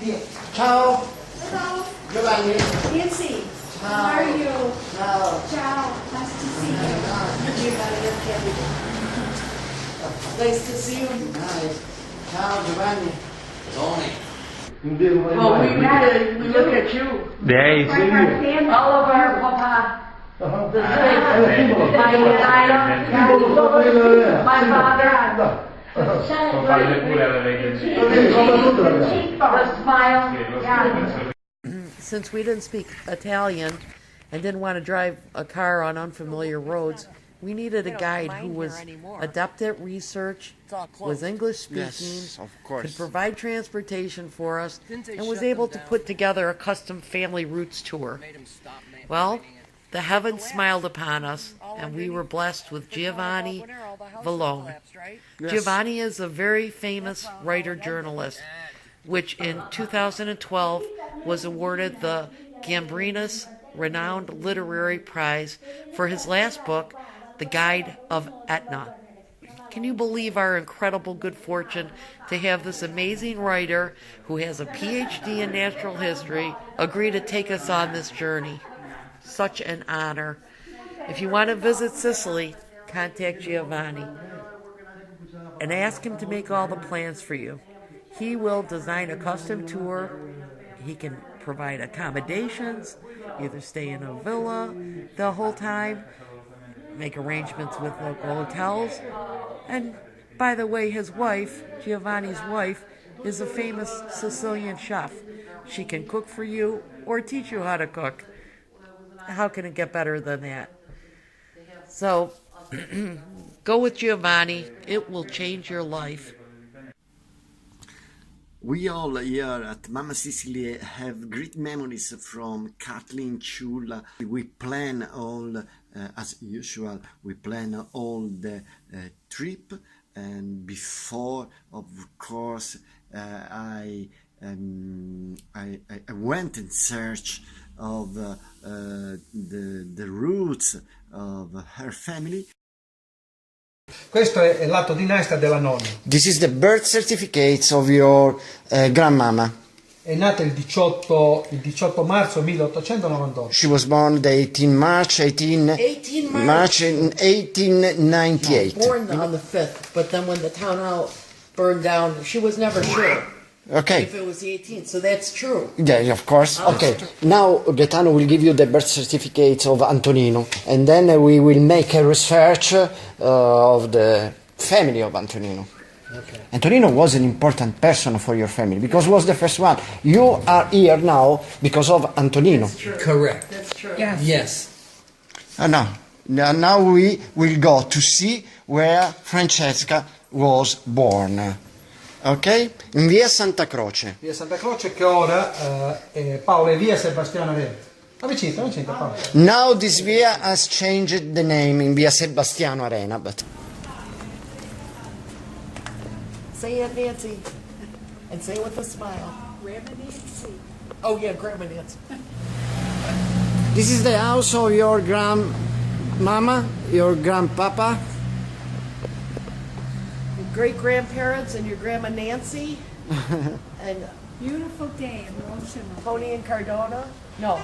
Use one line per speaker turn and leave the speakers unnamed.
Ciao.
Hello,
Giovanni.
Nancy. How are you?
Ciao.
Ciao. Nice to see you.
Nice to see you.
Nice. Ciao Giovanni.
Tony.
Well, we look at you.
Dei.
All of our papa. The my father.
Può fare pure la regla.
The smile. Yeah.
Since we didn't speak Italian and didn't want to drive a car on unfamiliar roads, we needed a guide who was adept at research, was English speaking,
Yes, of course.
could provide transportation for us, and was able to put together a custom family roots tour. Well, the heavens smiled upon us, and we were blessed with Giovanni Vallone. Giovanni is a very famous writer-journalist, which in 2012 was awarded the Gambrinus Renowned Literary Prize for his last book, The Guide of Etna. Can you believe our incredible good fortune to have this amazing writer who has a PhD in natural history agree to take us on this journey? Such an honor. If you want to visit Sicily, contact Giovanni and ask him to make all the plans for you. He will design a custom tour. He can provide accommodations, either stay in a villa the whole time, make arrangements with local hotels. And by the way, his wife, Giovanni's wife, is a famous Sicilian chef. She can cook for you or teach you how to cook. How can it get better than that? So, go with Giovanni. It will change your life.
We all here at Mama Sicily have great memories from Kathleen Chula. We plan all, as usual, we plan all the trip, and before, of course, I went in search of the roots of her family.
Questo è l'atto di nascita della nonna.
This is the birth certificates of your grandmama.
È nata il 18 marzo 1898.
She was born the 18 March
18
March in 1898.
Born on the 5th, but then when the town hall burned down, she was never sure
Okay.
if it was the 18th, so that's true.
Yeah, of course. Okay. Now Gaetano will give you the birth certificate of Antonino, and then we will make a research of the family of Antonino.
Okay.
Antonino was an important person for your family because was the first one. You are here now because of Antonino.
Correct.
That's true.
Yes.
Now we will go to see where Francesca was born. Ok? In via Santa Croce.
Via Santa Croce, che ora Paolo è via Sebastiano Arena. Avvicinati Paolo.
Now this via has changed the name in via Sebastiano Arena, but
Say it, Nancy, and say it with a smile.
Grandma Nancy.
Oh yeah, Grandma Nancy.
this is the house of your grandmama, your grandpapa.
Your great-grandparents and your Grandma Nancy, and
Beautiful day in Rosima.
Tony and Cardona. No,